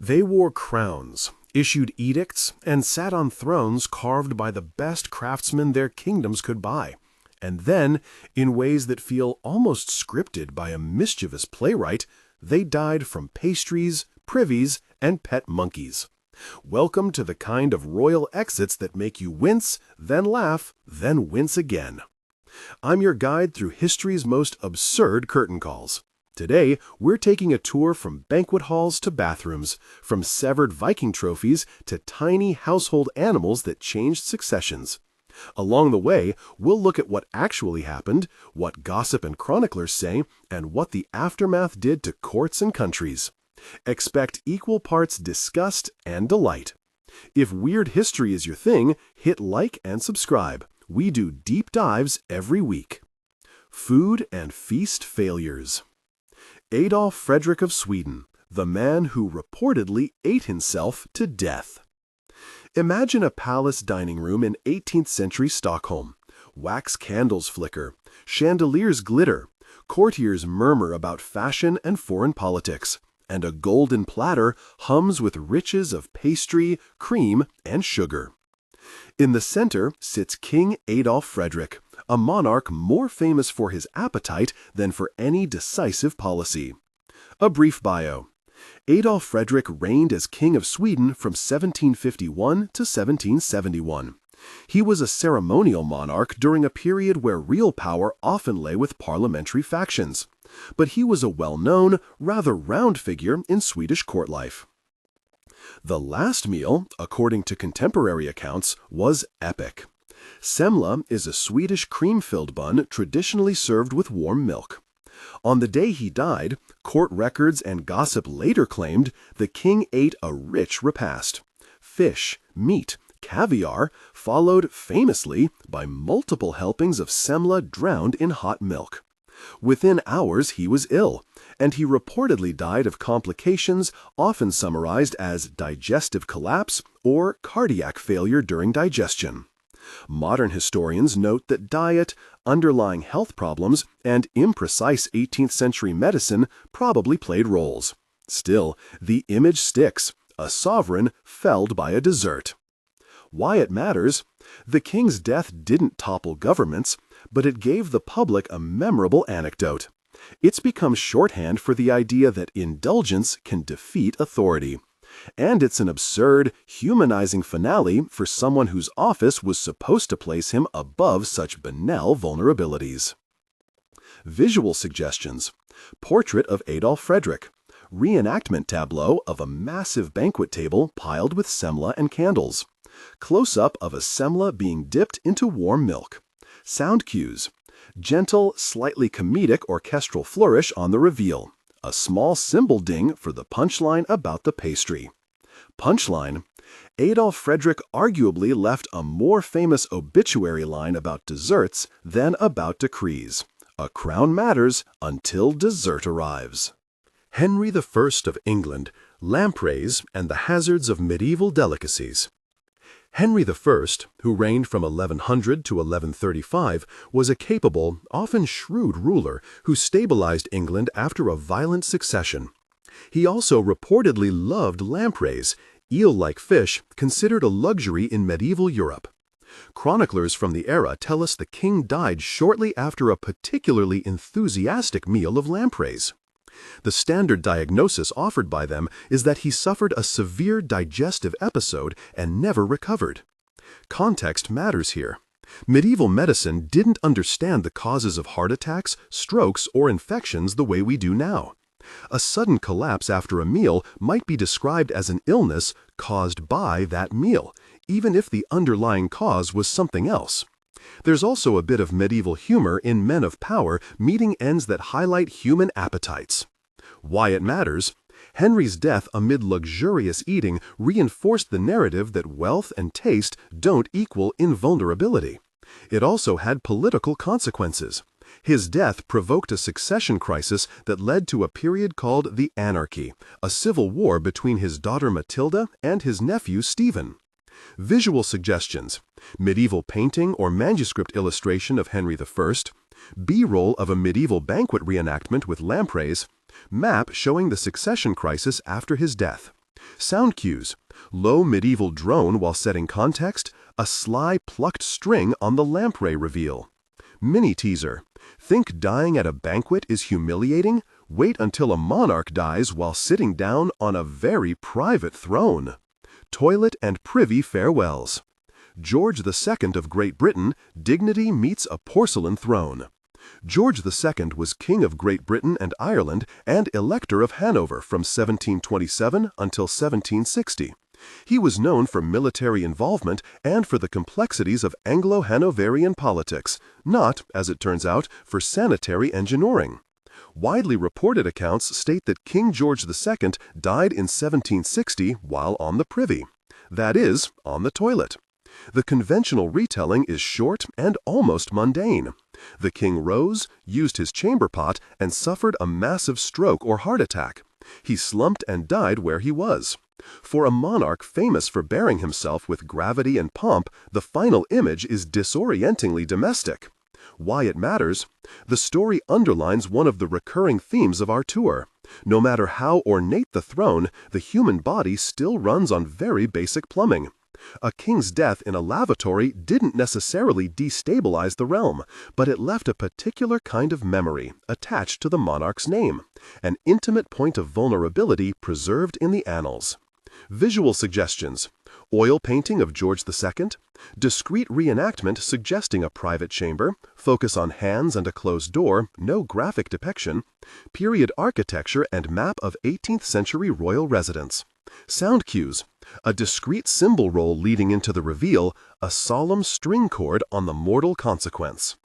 They wore crowns, issued edicts, and sat on thrones carved by the best craftsmen their kingdoms could buy. And then, in ways that feel almost scripted by a mischievous playwright, they died from pastries, privies, and pet monkeys. Welcome to the kind of royal exits that make you wince, then laugh, then wince again. I'm your guide through history's most absurd curtain calls. Today, we're taking a tour from banquet halls to bathrooms, from severed Viking trophies to tiny household animals that changed successions. Along the way, we'll look at what actually happened, what gossip and chroniclers say, and what the aftermath did to courts and countries. Expect equal parts disgust and delight. If weird history is your thing, hit like and subscribe. We do deep dives every week. Food and feast failures. Adolf Fredrik of Sweden, the man who reportedly ate himself to death. Imagine a palace dining room in 18th century Stockholm. Wax candles flicker, chandeliers glitter, courtiers murmur about fashion and foreign politics, and a golden platter hums with riches of pastry, cream, and sugar. In the center sits King Adolf Fredrik, a monarch more famous for his appetite than for any decisive policy. A brief bio. Adolf Fredrik reigned as King of Sweden from 1751 to 1771. He was a ceremonial monarch during a period where real power often lay with parliamentary factions. But he was a well-known, rather round figure in Swedish court life. The last meal, according to contemporary accounts, was epic. Semla is a Swedish cream-filled bun traditionally served with warm milk. On the day he died, court records and gossip later claimed the king ate a rich repast. Fish, meat, caviar, followed famously by multiple helpings of semla drowned in hot milk. Within hours he was ill, and he reportedly died of complications often summarized as digestive collapse or cardiac failure during digestion. Modern historians note that diet, underlying health problems, and imprecise 18th century medicine probably played roles. Still, the image sticks, a sovereign felled by a dessert. Why it matters? The king's death didn't topple governments, but it gave the public a memorable anecdote. It's become shorthand for the idea that indulgence can defeat authority. And it's an absurd, humanizing finale for someone whose office was supposed to place him above such banal vulnerabilities. Visual suggestions. Portrait of Adolf Fredrik. Reenactment tableau of a massive banquet table piled with semla and candles. Close-up of a semla being dipped into warm milk. Sound cues. Gentle, slightly comedic orchestral flourish on the reveal. A small cymbal ding for the punchline about the pastry. Punchline. Adolf Fredrik arguably left a more famous obituary line about desserts than about decrees. A crown matters until dessert arrives. Henry I of England, lampreys and the hazards of medieval delicacies. Henry I, who reigned from 1100 to 1135, was a capable, often shrewd ruler who stabilized England after a violent succession. He also reportedly loved lampreys, eel-like fish considered a luxury in medieval Europe. Chroniclers from the era tell us the king died shortly after a particularly enthusiastic meal of lampreys. The standard diagnosis offered by them is that he suffered a severe digestive episode and never recovered. Context matters here. Medieval medicine didn't understand the causes of heart attacks, strokes, or infections the way we do now. A sudden collapse after a meal might be described as an illness caused by that meal, even if the underlying cause was something else. There's also a bit of medieval humor in men of power meeting ends that highlight human appetites. Why it matters? Henry's death amid luxurious eating reinforced the narrative that wealth and taste don't equal invulnerability. It also had political consequences. His death provoked a succession crisis that led to a period called the Anarchy, a civil war between his daughter Matilda and his nephew Stephen. Visual suggestions. Medieval painting or manuscript illustration of Henry I, B-roll of a medieval banquet reenactment with lampreys, map showing the succession crisis after his death. Sound cues: low medieval drone while setting context, a sly plucked string on the lamprey reveal. Mini teaser: think dying at a banquet is humiliating? Wait until a monarch dies while sitting down on a very private throne. Toilet and privy farewells. George II of Great Britain, dignity meets a porcelain throne. George II was King of Great Britain and Ireland and Elector of Hanover from 1727 until 1760. He was known for military involvement and for the complexities of Anglo-Hanoverian politics, not, as it turns out, for sanitary engineering. Widely reported accounts state that King George II died in 1760 while on the privy. That is, on the toilet. The conventional retelling is short and almost mundane. The king rose, used his chamber pot, and suffered a massive stroke or heart attack. He slumped and died where he was. For a monarch famous for bearing himself with gravity and pomp, the final image is disorientingly domestic. Why it matters? The story underlines one of the recurring themes of our tour. No matter how ornate the throne, the human body still runs on very basic plumbing. A king's death in a lavatory didn't necessarily destabilize the realm, but it left a particular kind of memory attached to the monarch's name, an intimate point of vulnerability preserved in the annals. Visual suggestions: oil painting of George II, discreet reenactment suggesting a private chamber, focus on hands and a closed door, no graphic depiction, period architecture and map of 18th century royal residence. Sound cues: a discreet cymbal roll leading into the reveal, a solemn string chord on the mortal consequence.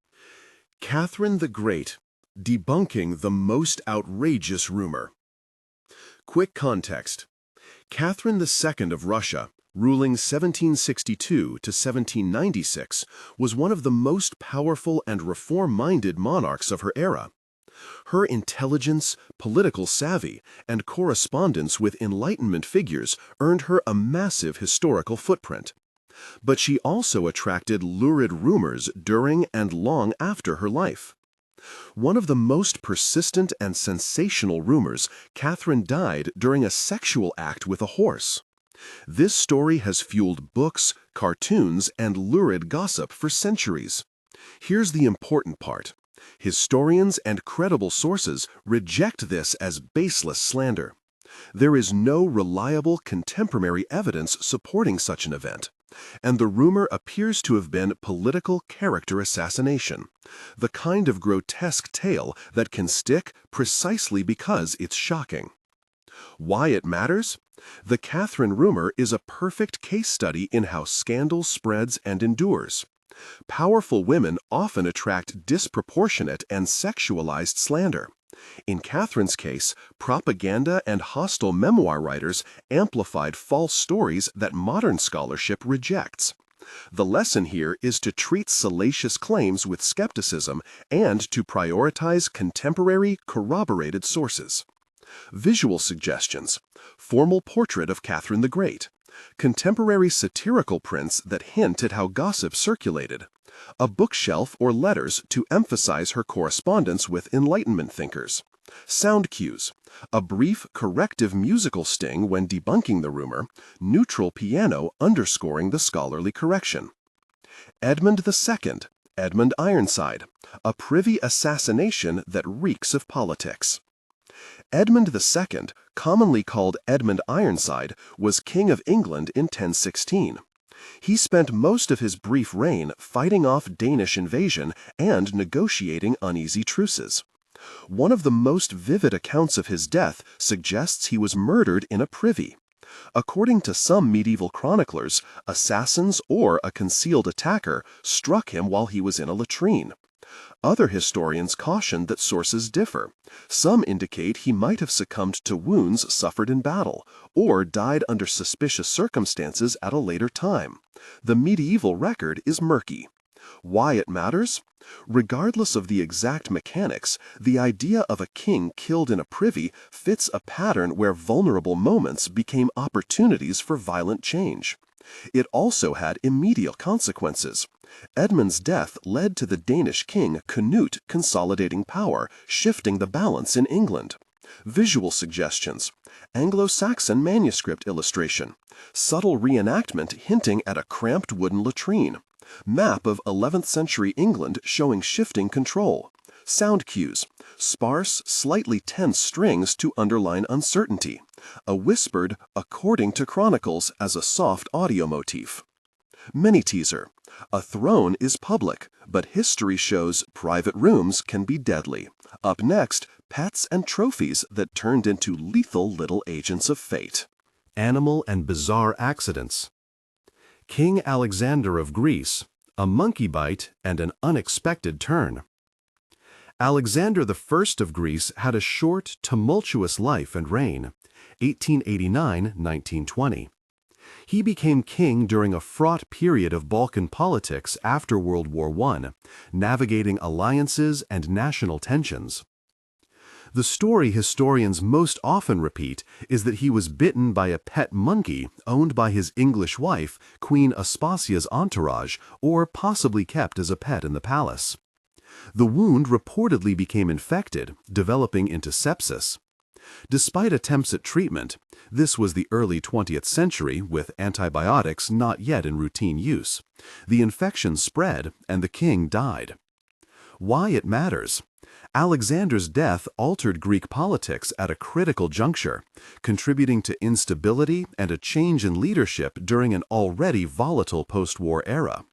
Catherine the Great, debunking the most outrageous rumor. Quick context: Catherine II of Russia, ruling 1762 to 1796, was one of the most powerful and reform-minded monarchs of her era. Her intelligence, political savvy, and correspondence with Enlightenment figures earned her a massive historical footprint. But she also attracted lurid rumors during and long after her life. One of the most persistent and sensational rumors: Catherine died during a sexual act with a horse. This story has fueled books, cartoons, and lurid gossip for centuries. Here's the important part: historians and credible sources reject this as baseless slander. There is no reliable contemporary evidence supporting such an event, and the rumor appears to have been political character assassination, the kind of grotesque tale that can stick precisely because it's shocking. Why it matters? The Catherine rumor is a perfect case study in how scandal spreads and endures. Powerful women often attract disproportionate and sexualized slander. In Catherine's case, propaganda and hostile memoir writers amplified false stories that modern scholarship rejects. The lesson here is to treat salacious claims with skepticism and to prioritize contemporary, corroborated sources. Visual suggestions: formal portrait of Catherine the Great, contemporary satirical prints that hint at how gossip circulated, a bookshelf or letters to emphasize her correspondence with Enlightenment thinkers. Sound cues: a brief corrective musical sting when debunking the rumor, neutral piano underscoring the scholarly correction. Edmund II, Edmund Ironside, a privy assassination that reeks of politics. Edmund II, commonly called Edmund Ironside, was King of England in 1016. He spent most of his brief reign fighting off Danish invasion and negotiating uneasy truces. One of the most vivid accounts of his death suggests he was murdered in a privy. According to some medieval chroniclers, assassins or a concealed attacker struck him while he was in a latrine. Other historians caution that sources differ. Some indicate he might have succumbed to wounds suffered in battle, or died under suspicious circumstances at a later time. The medieval record is murky. Why it matters? Regardless of the exact mechanics, the idea of a king killed in a privy fits a pattern where vulnerable moments became opportunities for violent change. It also had immediate consequences. Edmund's death led to the Danish king Canute consolidating power, shifting the balance in England. Visual suggestions: Anglo-Saxon manuscript illustration. Subtle reenactment hinting at a cramped wooden latrine. Map of 11th century England showing shifting control. Sound cues. Sparse, slightly tense strings to underline uncertainty. A whispered, according to chronicles, as a soft audio motif. Mini teaser. A throne is public, but history shows private rooms can be deadly. Up next, pets and trophies that turned into lethal little agents of fate. Animal and bizarre accidents. King Alexander of Greece, a monkey bite and an unexpected turn. Alexander I of Greece had a short, tumultuous life and reign, 1889–1920. He became king during a fraught period of Balkan politics after World War I, navigating alliances and national tensions. The story historians most often repeat is that he was bitten by a pet monkey owned by his English wife, Queen Aspasia's entourage, or possibly kept as a pet in the palace. The wound reportedly became infected, developing into sepsis. Despite attempts at treatment, this was the early 20th century with antibiotics not yet in routine use. The infection spread and the king died. Why it matters? Alexander's death altered Greek politics at a critical juncture, contributing to instability and a change in leadership during an already volatile post-war era.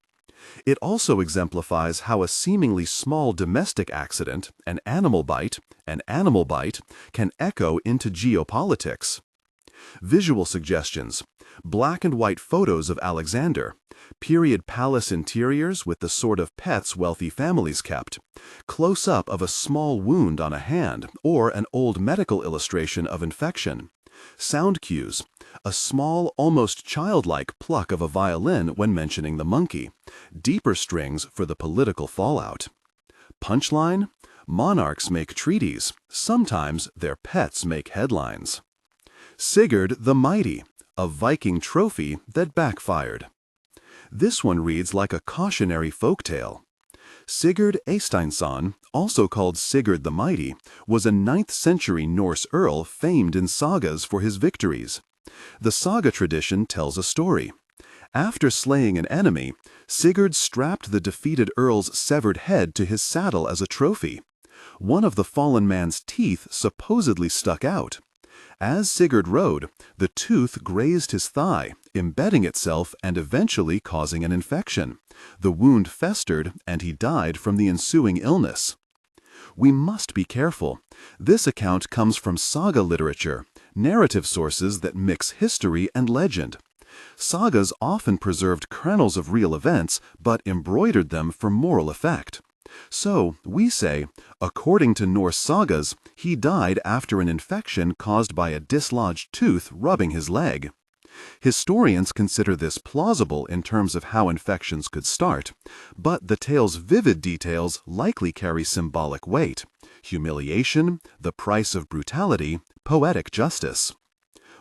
It also exemplifies how a seemingly small domestic accident, an animal bite, can echo into geopolitics. Visual suggestions. Black and white photos of Alexander. Period palace interiors with the sort of pets wealthy families kept. Close-up of a small wound on a hand or an old medical illustration of infection. Sound cues. A small, almost childlike pluck of a violin when mentioning the monkey. Deeper strings for the political fallout. Punchline. Monarchs make treaties. Sometimes their pets make headlines. Sigurd the Mighty, a Viking trophy that backfired. This one reads like a cautionary folktale. Sigurd Eysteinsson, also called Sigurd the Mighty, was a 9th century Norse earl famed in sagas for his victories. The saga tradition tells a story. After slaying an enemy, Sigurd strapped the defeated earl's severed head to his saddle as a trophy. One of the fallen man's teeth supposedly stuck out. As Sigurd rode, the tooth grazed his thigh, embedding itself and eventually causing an infection. The wound festered and he died from the ensuing illness. We must be careful. This account comes from saga literature, narrative sources that mix history and legend. Sagas often preserved kernels of real events, but embroidered them for moral effect. So, we say, according to Norse sagas, he died after an infection caused by a dislodged tooth rubbing his leg. Historians consider this plausible in terms of how infections could start, but the tale's vivid details likely carry symbolic weight: humiliation, the price of brutality, poetic justice.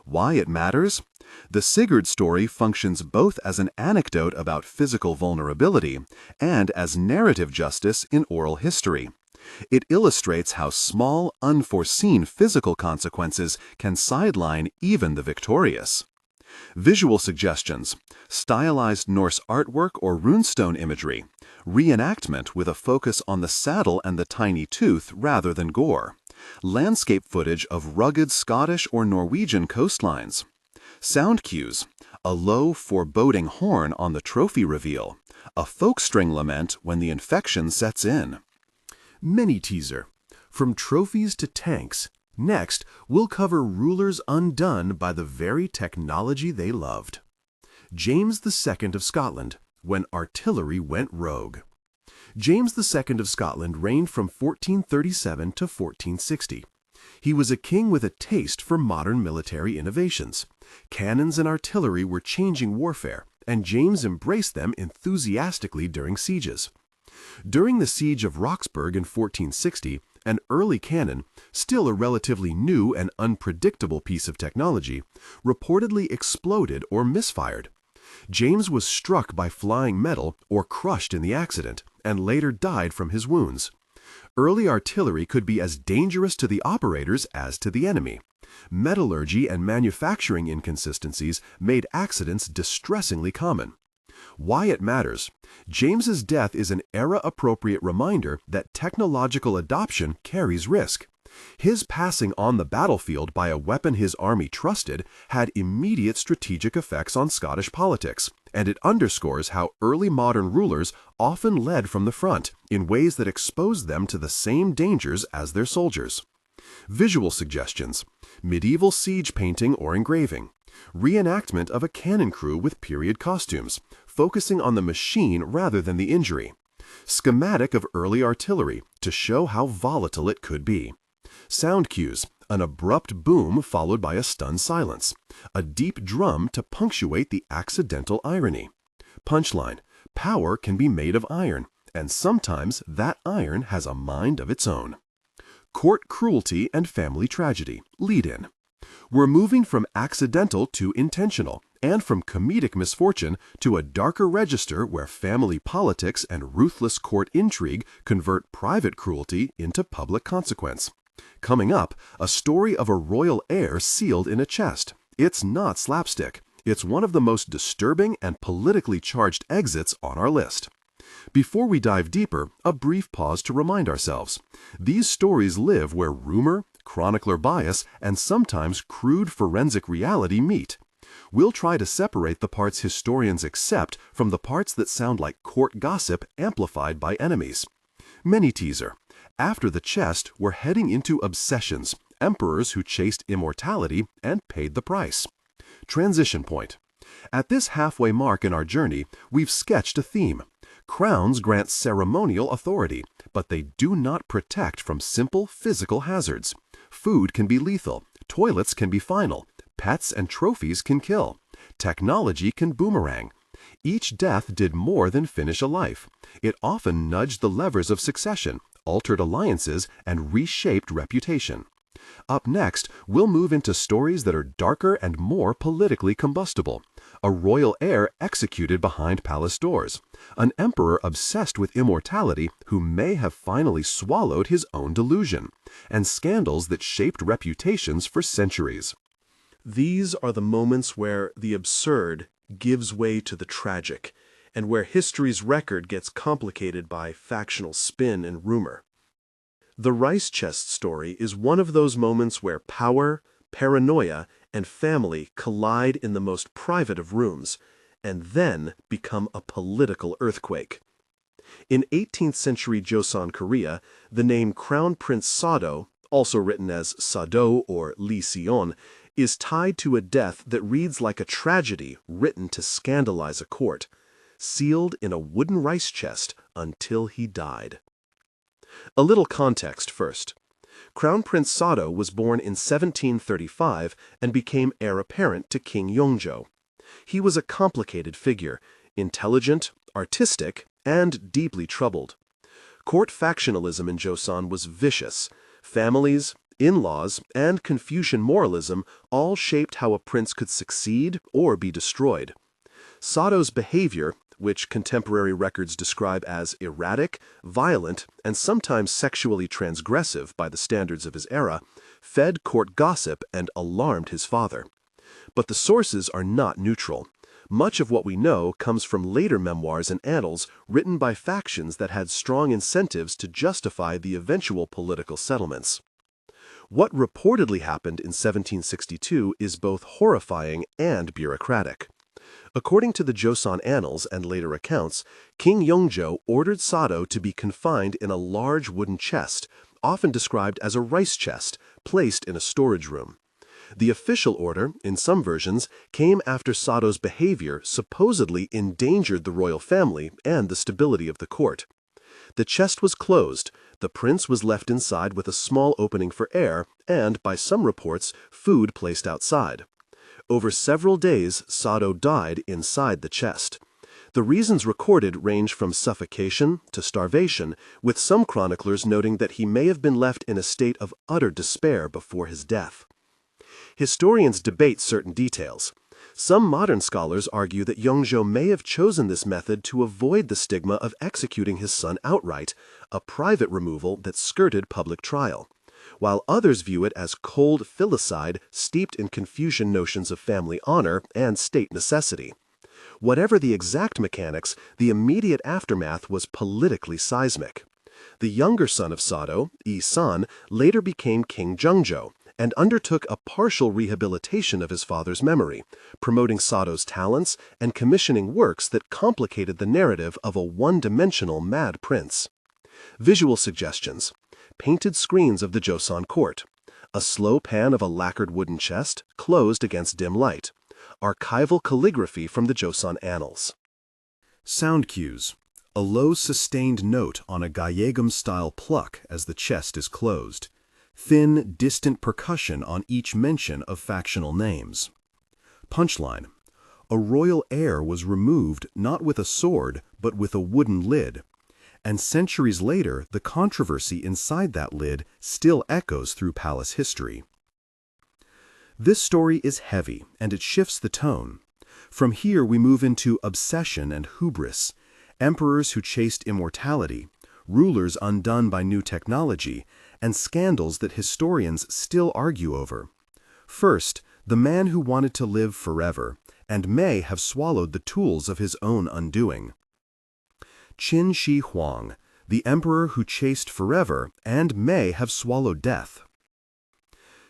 Why it matters? The Sigurd story functions both as an anecdote about physical vulnerability and as narrative justice in oral history. It illustrates how small, unforeseen physical consequences can sideline even the victorious. Visual suggestions. Stylized Norse artwork or runestone imagery. Reenactment with a focus on the saddle and the tiny tooth rather than gore. Landscape footage of rugged Scottish or Norwegian coastlines. Sound cues. A low, foreboding horn on the trophy reveal. A folk string lament when the infection sets in. Mini teaser. From trophies to tanks. Next, we'll cover rulers undone by the very technology they loved. James II of Scotland, when artillery went rogue. James II of Scotland reigned from 1437 to 1460. He was a king with a taste for modern military innovations. Cannons and artillery were changing warfare, and James embraced them enthusiastically during sieges. During the siege of Roxburgh in 1460, an early cannon, still a relatively new and unpredictable piece of technology, reportedly exploded or misfired. James was struck by flying metal or crushed in the accident, and later died from his wounds. Early artillery could be as dangerous to the operators as to the enemy. Metallurgy and manufacturing inconsistencies made accidents distressingly common. Why it matters. James's death is an era-appropriate reminder that technological adoption carries risk. His passing on the battlefield by a weapon his army trusted had immediate strategic effects on Scottish politics, and it underscores how early modern rulers often led from the front in ways that exposed them to the same dangers as their soldiers. Visual suggestions: medieval siege painting or engraving, reenactment of a cannon crew with period costumes, focusing on the machine rather than the injury, schematic of early artillery to show how volatile it could be, sound cues, an abrupt boom followed by a stunned silence, a deep drum to punctuate the accidental irony. Punchline: power can be made of iron, and sometimes that iron has a mind of its own. Court cruelty and family tragedy. Lead-in. We're moving from accidental to intentional, and from comedic misfortune to a darker register where family politics and ruthless court intrigue convert private cruelty into public consequence. Coming up, a story of a royal heir sealed in a chest. It's not slapstick. It's one of the most disturbing and politically charged exits on our list. Before we dive deeper, a brief pause to remind ourselves. These stories live where rumor, chronicler bias, and sometimes crude forensic reality meet. We'll try to separate the parts historians accept from the parts that sound like court gossip amplified by enemies. Mini teaser. After the chest, we're heading into obsessions, emperors who chased immortality and paid the price. Transition point. At this halfway mark in our journey, we've sketched a theme. Crowns grant ceremonial authority, but they do not protect from simple physical hazards. Food can be lethal, toilets can be final, pets and trophies can kill, technology can boomerang. Each death did more than finish a life. It often nudged the levers of succession, altered alliances, and reshaped reputation. Up next, we'll move into stories that are darker and more politically combustible. A royal heir executed behind palace doors. An emperor obsessed with immortality who may have finally swallowed his own delusion. And scandals that shaped reputations for centuries. These are the moments where the absurd gives way to the tragic, and where history's record gets complicated by factional spin and rumor. The rice chest story is one of those moments where power, paranoia, and family collide in the most private of rooms, and then become a political earthquake. In 18th century Joseon Korea, the name Crown Prince Sado, also written as Sado or Lee Seon, is tied to a death that reads like a tragedy written to scandalize a court, sealed in a wooden rice chest until he died. A little context first. Crown Prince Sado was born in 1735 and became heir apparent to King Yongjo. He was a complicated figure, intelligent, artistic, and deeply troubled. Court factionalism in Joseon was vicious. Families, in-laws, and Confucian moralism all shaped how a prince could succeed or be destroyed. Sado's behavior, which contemporary records describe as erratic, violent, and sometimes sexually transgressive by the standards of his era, fed court gossip and alarmed his father. But the sources are not neutral. Much of what we know comes from later memoirs and annals written by factions that had strong incentives to justify the eventual political settlements. What reportedly happened in 1762 is both horrifying and bureaucratic. According to the Joseon Annals and later accounts, King Yongjo ordered Sado to be confined in a large wooden chest, often described as a rice chest, placed in a storage room. The official order, in some versions, came after Sado's behavior supposedly endangered the royal family and the stability of the court. The chest was closed, the prince was left inside with a small opening for air, and, by some reports, food placed outside. Over several days, Sado died inside the chest. The reasons recorded range from suffocation to starvation, with some chroniclers noting that he may have been left in a state of utter despair before his death. Historians debate certain details. Some modern scholars argue that Yongjo may have chosen this method to avoid the stigma of executing his son outright, a private removal that skirted public trial. while others view it as cold filicide steeped in Confucian notions of family honor and state necessity. Whatever the exact mechanics, the immediate aftermath was politically seismic. The younger son of Sado, Yi-san, later became King Zhengzhou and undertook a partial rehabilitation of his father's memory, promoting Sado's talents and commissioning works that complicated the narrative of a one-dimensional mad prince. Visual suggestions: painted screens of the Joseon court, a slow pan of a lacquered wooden chest closed against dim light, archival calligraphy from the Joseon annals. Sound cues: a low sustained note on a Gallegos-style pluck as the chest is closed. Thin, distant percussion on each mention of factional names. Punchline: a royal heir was removed not with a sword, but with a wooden lid. And centuries later, the controversy inside that lid still echoes through palace history. This story is heavy, and it shifts the tone. From here we move into obsession and hubris, emperors who chased immortality, rulers undone by new technology, and scandals that historians still argue over. First, the man who wanted to live forever, and may have swallowed the tools of his own undoing. Qin Shi Huang, the emperor who chased forever and may have swallowed death.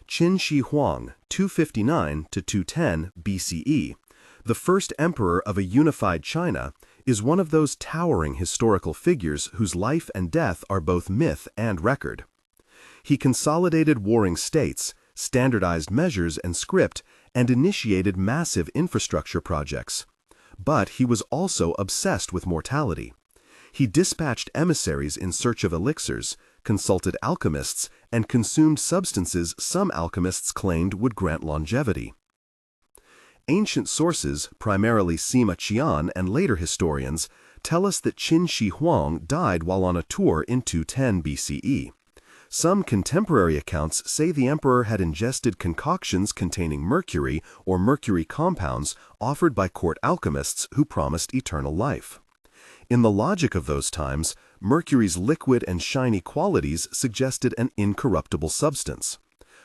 Qin Shi Huang, 259 to 210 BCE, the first emperor of a unified China, is one of those towering historical figures whose life and death are both myth and record. He consolidated warring states, standardized measures and script, and initiated massive infrastructure projects. But he was also obsessed with mortality. He dispatched emissaries in search of elixirs, consulted alchemists, and consumed substances some alchemists claimed would grant longevity. Ancient sources, primarily Sima Qian and later historians, tell us that Qin Shi Huang died while on a tour in 210 BCE. Some contemporary accounts say the emperor had ingested concoctions containing mercury or mercury compounds offered by court alchemists who promised eternal life. In the logic of those times, mercury's liquid and shiny qualities suggested an incorruptible substance.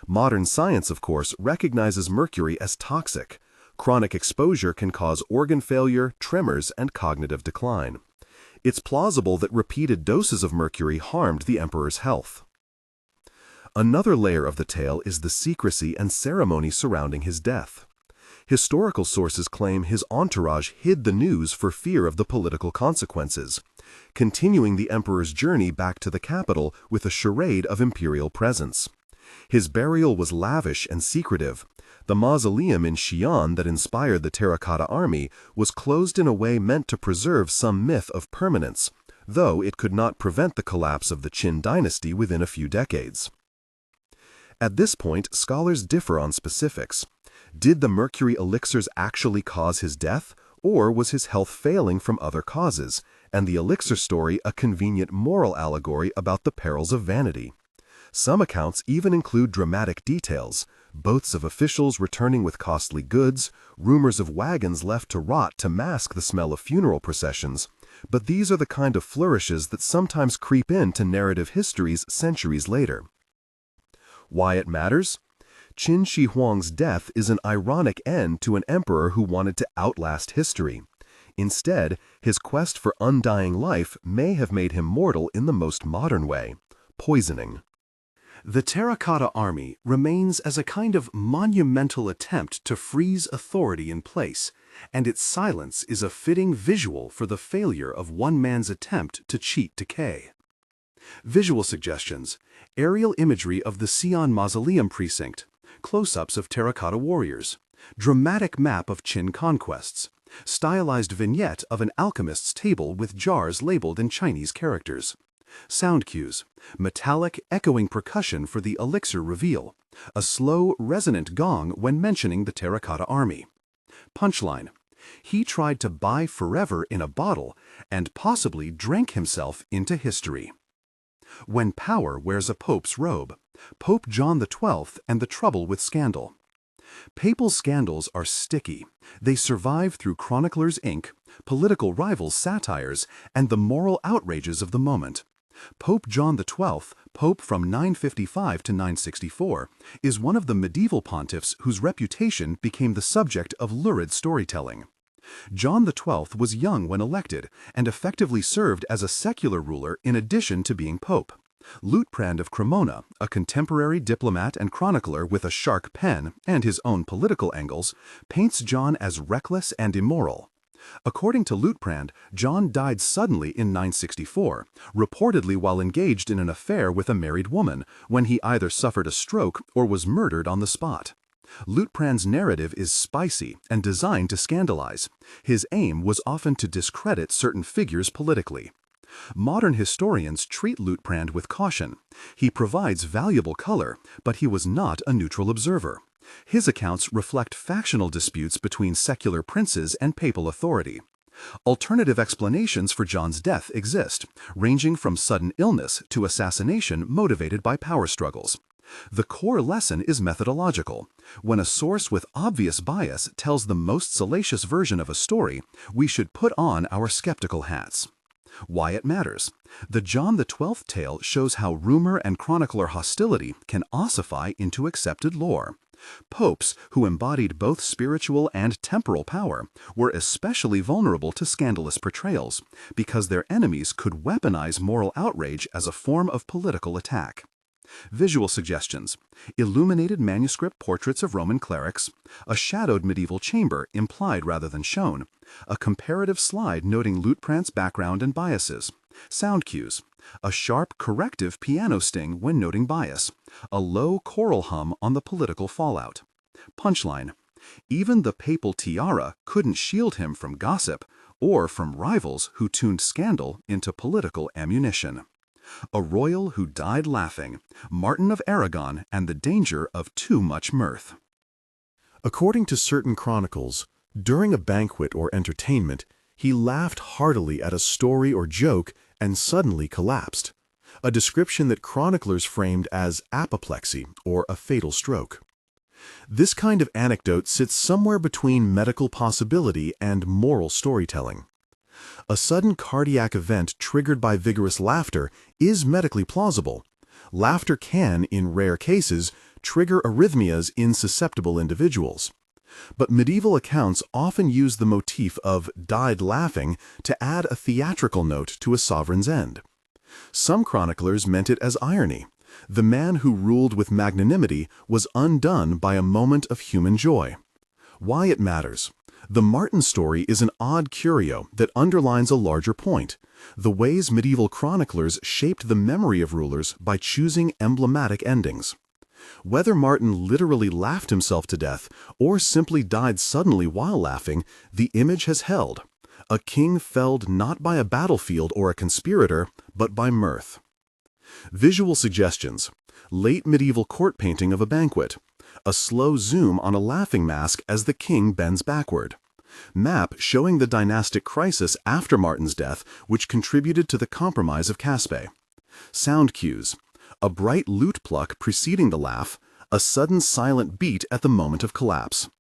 Modern science, of course, recognizes mercury as toxic. Chronic exposure can cause organ failure, tremors, and cognitive decline. It's plausible that repeated doses of mercury harmed the emperor's health. Another layer of the tale is the secrecy and ceremony surrounding his death. Historical sources claim his entourage hid the news for fear of the political consequences, continuing the emperor's journey back to the capital with a charade of imperial presence. His burial was lavish and secretive. The mausoleum in Xi'an that inspired the terracotta army was closed in a way meant to preserve some myth of permanence, though it could not prevent the collapse of the Qin dynasty within a few decades. At this point, scholars differ on specifics. Did the mercury elixirs actually cause his death, or was his health failing from other causes, and the elixir story a convenient moral allegory about the perils of vanity? Some accounts even include dramatic details, boasts of officials returning with costly goods, rumors of wagons left to rot to mask the smell of funeral processions, but these are the kind of flourishes that sometimes creep into narrative histories centuries later. Why it matters? Qin Shi Huang's death is an ironic end to an emperor who wanted to outlast history. Instead, his quest for undying life may have made him mortal in the most modern way: poisoning. The terracotta army remains as a kind of monumental attempt to freeze authority in place, and its silence is a fitting visual for the failure of one man's attempt to cheat decay. Visual suggestions: aerial imagery of the Xi'an Mausoleum precinct, close-ups of terracotta warriors, dramatic map of Qin conquests, stylized vignette of an alchemist's table with jars labeled in Chinese characters. Sound cues: metallic, echoing percussion for the elixir reveal, a slow, resonant gong when mentioning the terracotta army. Punchline: he tried to buy forever in a bottle and possibly drank himself into history. When power wears a pope's robe, Pope John XII and the trouble with scandal. Papal scandals are sticky. They survive through chroniclers' ink, political rivals' satires, and the moral outrages of the moment. Pope John XII, Pope from 955 to 964, is one of the medieval pontiffs whose reputation became the subject of lurid storytelling. John XII was young when elected and effectively served as a secular ruler in addition to being pope. Liutprand of Cremona, a contemporary diplomat and chronicler with a sharp pen and his own political angles, paints John as reckless and immoral. According to Liutprand, John died suddenly in 964, reportedly while engaged in an affair with a married woman, when he either suffered a stroke or was murdered on the spot. Liutprand's narrative is spicy and designed to scandalize. His aim was often to discredit certain figures politically. Modern historians treat Liutprand with caution. He provides valuable color, but he was not a neutral observer. His accounts reflect factional disputes between secular princes and papal authority. Alternative explanations for John's death exist, ranging from sudden illness to assassination motivated by power struggles. The core lesson is methodological. When a source with obvious bias tells the most salacious version of a story, we should put on our skeptical hats. Why it matters. The John XII tale shows how rumor and chronicler hostility can ossify into accepted lore. Popes, who embodied both spiritual and temporal power, were especially vulnerable to scandalous portrayals, because their enemies could weaponize moral outrage as a form of political attack. Visual suggestions: illuminated manuscript portraits of Roman clerics, a shadowed medieval chamber implied rather than shown, a comparative slide noting Liutprand's background and biases, sound cues, a sharp corrective piano sting when noting bias, a low choral hum on the political fallout. Punchline: even the papal tiara couldn't shield him from gossip or from rivals who tuned scandal into political ammunition. A royal who died laughing, Martin of Aragon and the danger of too much mirth. According to certain chronicles, during a banquet or entertainment, he laughed heartily at a story or joke and suddenly collapsed, a description that chroniclers framed as apoplexy or a fatal stroke. This kind of anecdote sits somewhere between medical possibility and moral storytelling. A sudden cardiac event triggered by vigorous laughter is medically plausible. Laughter can, in rare cases, trigger arrhythmias in susceptible individuals. But medieval accounts often use the motif of died laughing to add a theatrical note to a sovereign's end. Some chroniclers meant it as irony. The man who ruled with magnanimity was undone by a moment of human joy. Why it matters. The Martin story is an odd curio that underlines a larger point: the ways medieval chroniclers shaped the memory of rulers by choosing emblematic endings. Whether Martin literally laughed himself to death or simply died suddenly while laughing, the image has held. A king felled not by a battlefield or a conspirator, but by mirth. Visual suggestions: late medieval court painting of a banquet. A slow zoom on a laughing mask as the king bends backward. Map showing the dynastic crisis after Martin's death, which contributed to the compromise of Caspe. Sound cues: a bright lute pluck preceding the laugh, a sudden silent beat at the moment of collapse.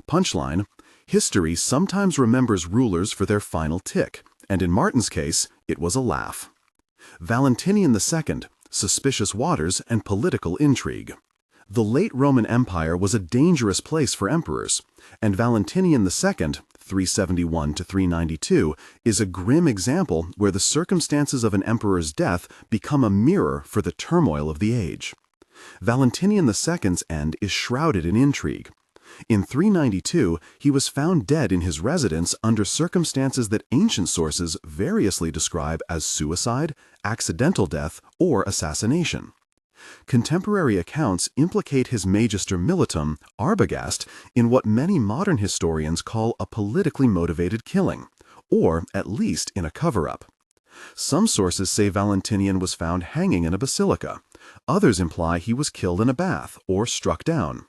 Punchline: history sometimes remembers rulers for their final tick, and in Martin's case, it was a laugh. Valentinian II, suspicious waters and political intrigue. The late Roman Empire was a dangerous place for emperors, and Valentinian II, 371 to 392, is a grim example where the circumstances of an emperor's death become a mirror for the turmoil of the age. Valentinian II's end is shrouded in intrigue. In 392, he was found dead in his residence under circumstances that ancient sources variously describe as suicide, accidental death, or assassination. Contemporary accounts implicate his magister militum, Arbogast, in what many modern historians call a politically motivated killing, or at least in a cover-up. Some sources say Valentinian was found hanging in a basilica. Others imply he was killed in a bath or struck down.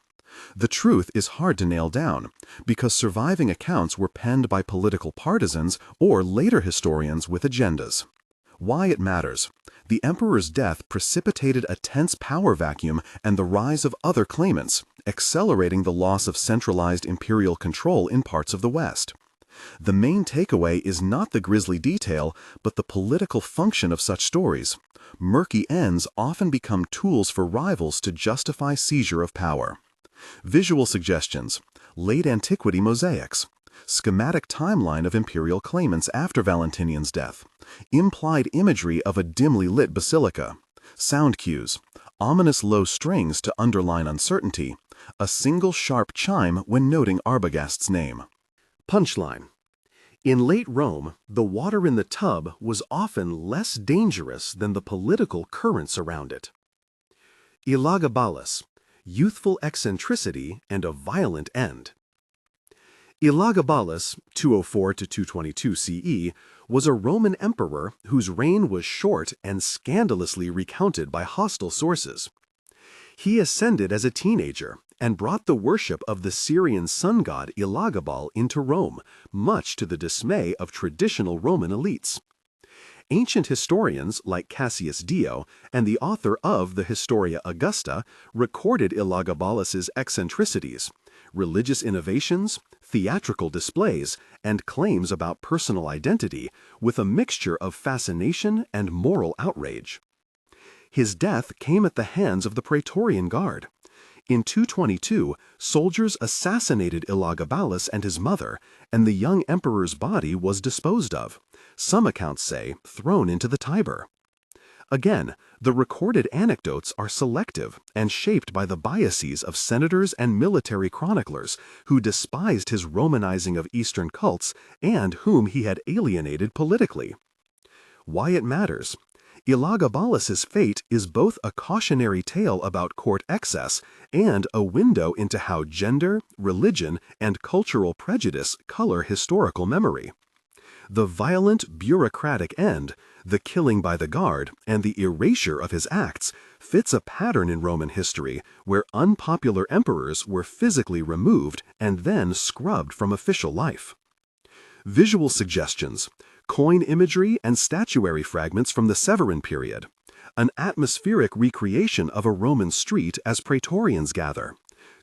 The truth is hard to nail down, because surviving accounts were penned by political partisans or later historians with agendas. Why it matters. The emperor's death precipitated a tense power vacuum and the rise of other claimants, accelerating the loss of centralized imperial control in parts of the West. The main takeaway is not the grisly detail, but the political function of such stories. Murky ends often become tools for rivals to justify seizure of power. Visual suggestions: late antiquity mosaics, schematic timeline of imperial claimants after Valentinian's death, implied imagery of a dimly lit basilica, sound cues, ominous low strings to underline uncertainty, a single sharp chime when noting Arbogast's name. Punchline. In late Rome, the water in the tub was often less dangerous than the political currents around it. Elagabalus, youthful eccentricity and a violent end. Elagabalus, 204 to 222 CE, was a Roman emperor whose reign was short and scandalously recounted by hostile sources. He ascended as a teenager and brought the worship of the Syrian sun god Elagabal into Rome, much to the dismay of traditional Roman elites. Ancient historians like Cassius Dio and the author of the Historia Augusta recorded Elagabalus's eccentricities, religious innovations, theatrical displays, and claims about personal identity, with a mixture of fascination and moral outrage. His death came at the hands of the Praetorian Guard. In 222, soldiers assassinated Elagabalus and his mother, and the young emperor's body was disposed of. Some accounts say thrown into the Tiber. Again, the recorded anecdotes are selective and shaped by the biases of senators and military chroniclers who despised his Romanizing of Eastern cults and whom he had alienated politically. Why it matters. Elagabalus's fate is both a cautionary tale about court excess and a window into how gender, religion, and cultural prejudice color historical memory. The violent, bureaucratic end, the killing by the guard, and the erasure of his acts fits a pattern in Roman history where unpopular emperors were physically removed and then scrubbed from official life. Visual suggestions: coin imagery and statuary fragments from the Severan period, an atmospheric recreation of a Roman street as Praetorians gather,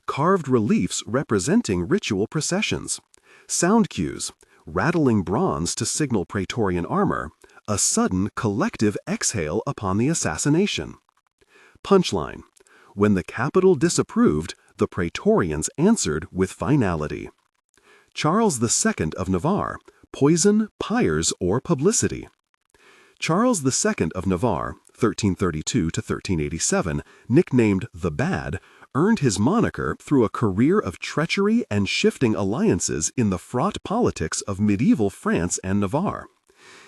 carved reliefs representing ritual processions, sound cues, rattling bronze to signal Praetorian armor, a sudden collective exhale upon the assassination. Punchline: when the capital disapproved, the Praetorians answered with finality. Charles II of Navarre, poison, pyres, or publicity. Charles II of Navarre, 1332 to 1387, nicknamed the Bad, earned his moniker through a career of treachery and shifting alliances in the fraught politics of medieval France and Navarre.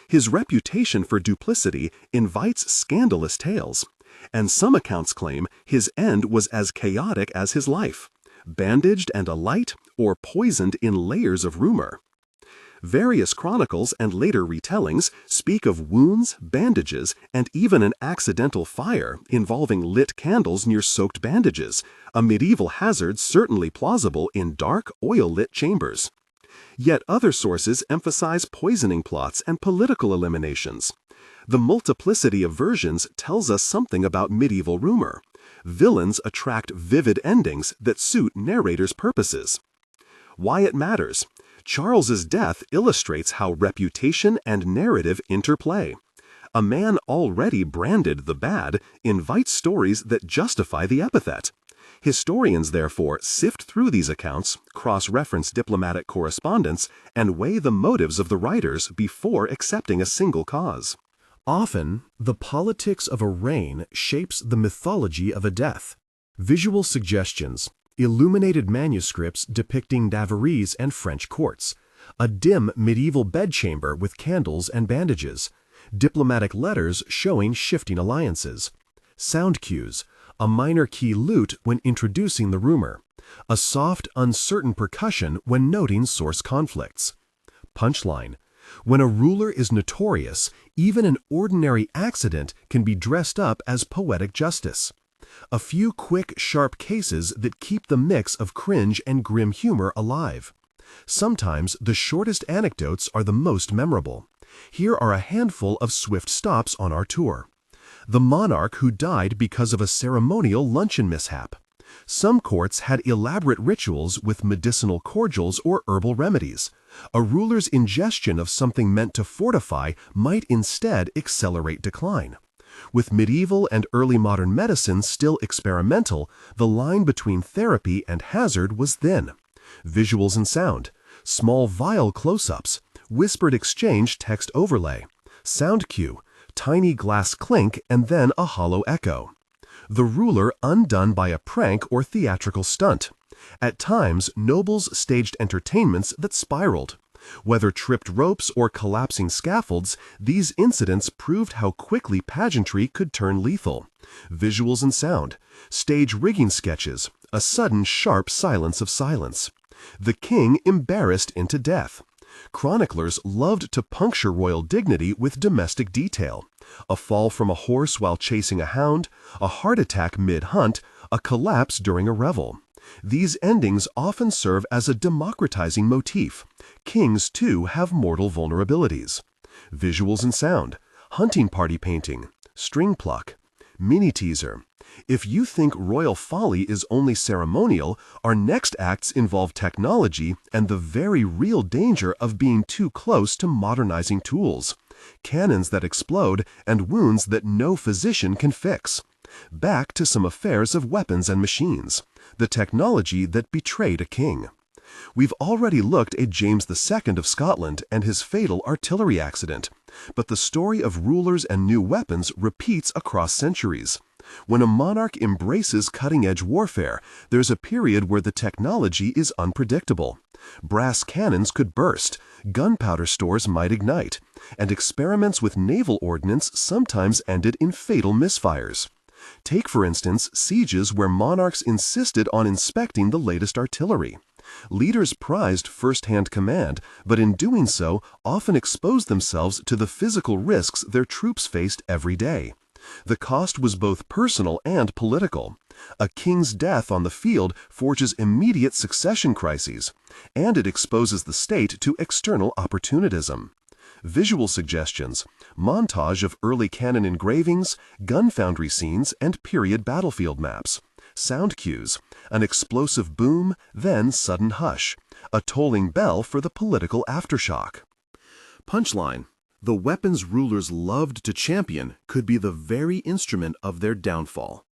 His reputation for duplicity invites scandalous tales, and some accounts claim his end was as chaotic as his life, bandaged and alight or poisoned in layers of rumor. Various chronicles and later retellings speak of wounds, bandages, and even an accidental fire involving lit candles near soaked bandages, a medieval hazard certainly plausible in dark, oil-lit chambers. Yet other sources emphasize poisoning plots and political eliminations. The multiplicity of versions tells us something about medieval rumor. Villains attract vivid endings that suit narrators' purposes. Why it matters. Charles's death illustrates how reputation and narrative interplay. A man already branded the Bad invites stories that justify the epithet. Historians, therefore, sift through these accounts, cross-reference diplomatic correspondence, and weigh the motives of the writers before accepting a single cause. Often, the politics of a reign shapes the mythology of a death. Visual suggestions: illuminated manuscripts depicting Navarrese and French courts, a dim medieval bedchamber with candles and bandages, diplomatic letters showing shifting alliances, sound cues, a minor key lute when introducing the rumor, a soft, uncertain percussion when noting source conflicts. Punchline: when a ruler is notorious, even an ordinary accident can be dressed up as poetic justice. A few quick, sharp cases that keep the mix of cringe and grim humor alive. Sometimes the shortest anecdotes are the most memorable. Here are a handful of swift stops on our tour. The monarch who died because of a ceremonial luncheon mishap. Some courts had elaborate rituals with medicinal cordials or herbal remedies. A ruler's ingestion of something meant to fortify might instead accelerate decline. With medieval and early modern medicine still experimental, the line between therapy and hazard was thin. Visuals and sound, small vial close-ups, whispered exchange text overlay, sound cue, tiny glass clink and then a hollow echo. The ruler undone by a prank or theatrical stunt. At times, nobles staged entertainments that spiraled. Whether tripped ropes or collapsing scaffolds, these incidents proved how quickly pageantry could turn lethal. Visuals and sound, stage rigging sketches, a sudden sharp silence of silence. The king embarrassed into death. Chroniclers loved to puncture royal dignity with domestic detail. A fall from a horse while chasing a hound, a heart attack mid-hunt, a collapse during a revel. These endings often serve as a democratizing motif. Kings, too, have mortal vulnerabilities. Visuals and sound, hunting party painting, string pluck, mini teaser. If you think royal folly is only ceremonial, our next acts involve technology and the very real danger of being too close to modernizing tools. Cannons that explode and wounds that no physician can fix. Back to some affairs of weapons and machines. The technology that betrayed a king. We've already looked at James II of Scotland and his fatal artillery accident, but the story of rulers and new weapons repeats across centuries. When a monarch embraces cutting-edge warfare, there's a period where the technology is unpredictable. Brass cannons could burst, gunpowder stores might ignite, and experiments with naval ordnance sometimes ended in fatal misfires. Take, for instance, sieges where monarchs insisted on inspecting the latest artillery. Leaders prized first-hand command, but in doing so often exposed themselves to the physical risks their troops faced every day. The cost was both personal and political. A king's death on the field forges immediate succession crises, and it exposes the state to external opportunism. Visual suggestions, montage of early canon engravings, gun foundry scenes, and period battlefield maps. Sound cues, an explosive boom, then sudden hush, a tolling bell for the political aftershock. Punchline: the weapons rulers loved to champion could be the very instrument of their downfall.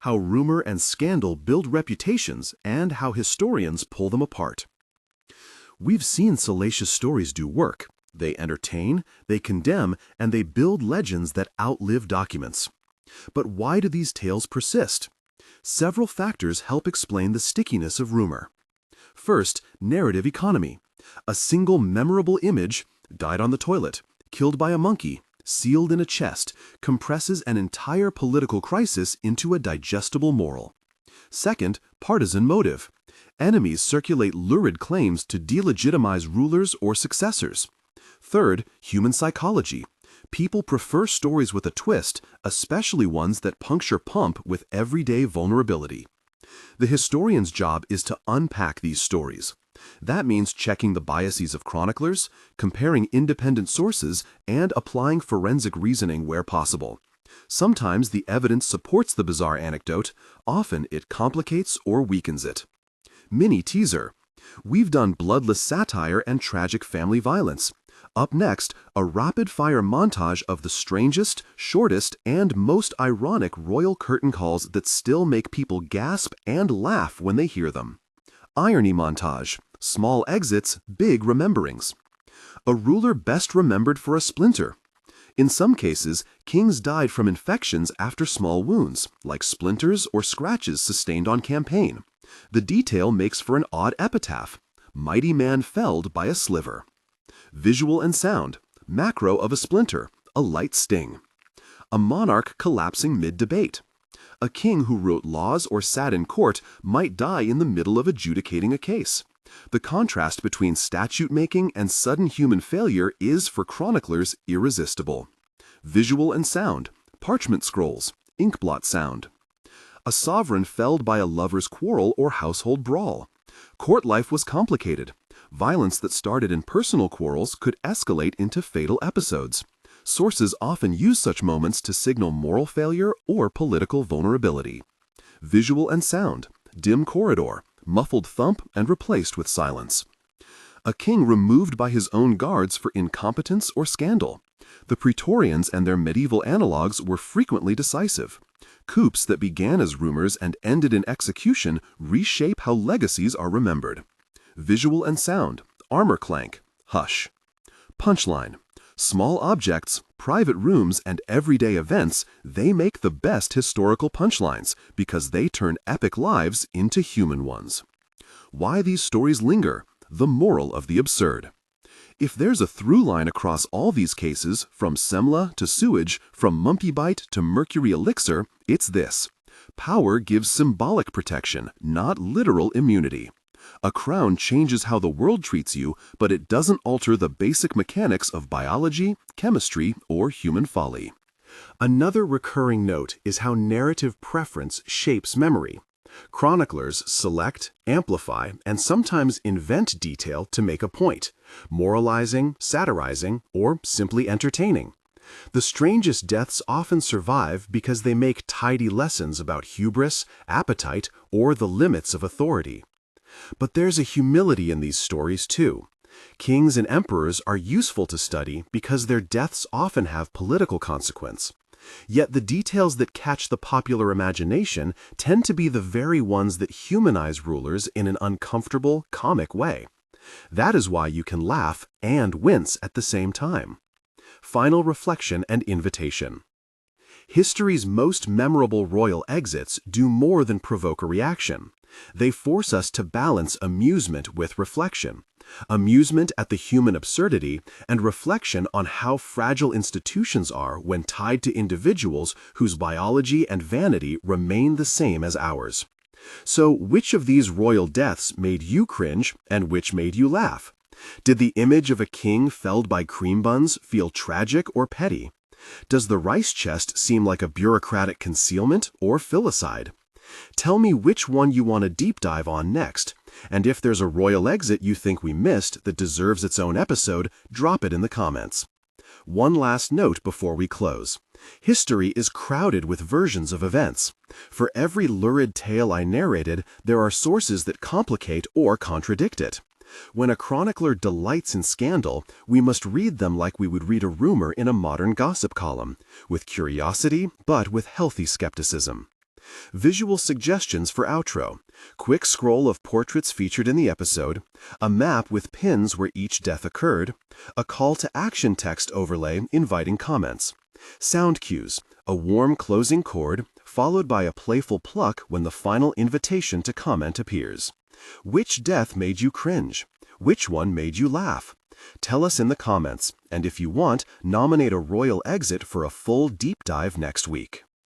How rumor and scandal build reputations and how historians pull them apart. We've seen salacious stories do work. They entertain, they condemn, and they build legends that outlive documents. But why do these tales persist? Several factors help explain the stickiness of rumor. First, narrative economy. A single memorable image, died on the toilet, killed by a monkey, sealed in a chest, compresses an entire political crisis into a digestible moral. Second, partisan motive. Enemies circulate lurid claims to delegitimize rulers or successors. Third, human psychology. People prefer stories with a twist, especially ones that puncture pump with everyday vulnerability. The historian's job is to unpack these stories. That means checking the biases of chroniclers, comparing independent sources, and applying forensic reasoning where possible. Sometimes the evidence supports the bizarre anecdote, often it complicates or weakens it. Mini teaser. We've done bloodless satire and tragic family violence. Up next, a rapid-fire montage of the strangest, shortest, and most ironic royal curtain calls that still make people gasp and laugh when they hear them. Irony montage. Small exits, big rememberings. A ruler best remembered for a splinter. In some cases, kings died from infections after small wounds, like splinters or scratches sustained on campaign. The detail makes for an odd epitaph. Mighty man felled by a sliver. Visual and sound. Macro of a splinter, a light sting. A monarch collapsing mid-debate. A king who wrote laws or sat in court might die in the middle of adjudicating a case. The contrast between statute making and sudden human failure is, for chroniclers, irresistible. Visual and sound. Parchment scrolls. Inkblot sound. A sovereign felled by a lover's quarrel or household brawl. Court life was complicated. Violence that started in personal quarrels could escalate into fatal episodes. Sources often use such moments to signal moral failure or political vulnerability. Visual and sound, dim corridor, muffled thump and replaced with silence. A king removed by his own guards for incompetence or scandal. The Praetorians and their medieval analogues were frequently decisive. Coups that began as rumors and ended in execution reshape how legacies are remembered. Visual and sound, armor clank, hush. Punchline. Small objects, private rooms, and everyday events, they make the best historical punchlines because they turn epic lives into human ones. Why these stories linger? The moral of the absurd. If there's a through line across all these cases, from Semla to sewage, from monkey bite to mercury elixir, it's this. Power gives symbolic protection, not literal immunity. A crown changes how the world treats you, but it doesn't alter the basic mechanics of biology, chemistry, or human folly. Another recurring note is how narrative preference shapes memory. Chroniclers select, amplify, and sometimes invent detail to make a point, moralizing, satirizing, or simply entertaining. The strangest deaths often survive because they make tidy lessons about hubris, appetite, or the limits of authority. But there's a humility in these stories too. Kings and emperors are useful to study because their deaths often have political consequence. Yet the details that catch the popular imagination tend to be the very ones that humanize rulers in an uncomfortable, comic way. That is why you can laugh and wince at the same time. Final reflection and invitation. History's most memorable royal exits do more than provoke a reaction. They force us to balance amusement with reflection. Amusement at the human absurdity and reflection on how fragile institutions are when tied to individuals whose biology and vanity remain the same as ours. So, which of these royal deaths made you cringe and which made you laugh? Did the image of a king felled by cream buns feel tragic or petty? Does the rice chest seem like a bureaucratic concealment or filicide? Tell me which one you want to deep dive on next, and if there's a royal exit you think we missed that deserves its own episode, drop it in the comments. One last note before we close. History is crowded with versions of events. For every lurid tale I narrated, there are sources that complicate or contradict it. When a chronicler delights in scandal, we must read them like we would read a rumor in a modern gossip column, with curiosity but with healthy skepticism. Visual suggestions for outro, quick scroll of portraits featured in the episode, a map with pins where each death occurred, a call to action text overlay inviting comments, sound cues, a warm closing chord followed by a playful pluck when the final invitation to comment appears. Which death made you cringe? Which one made you laugh? Tell us in the comments, and if you want, nominate a royal exit for a full deep dive next week.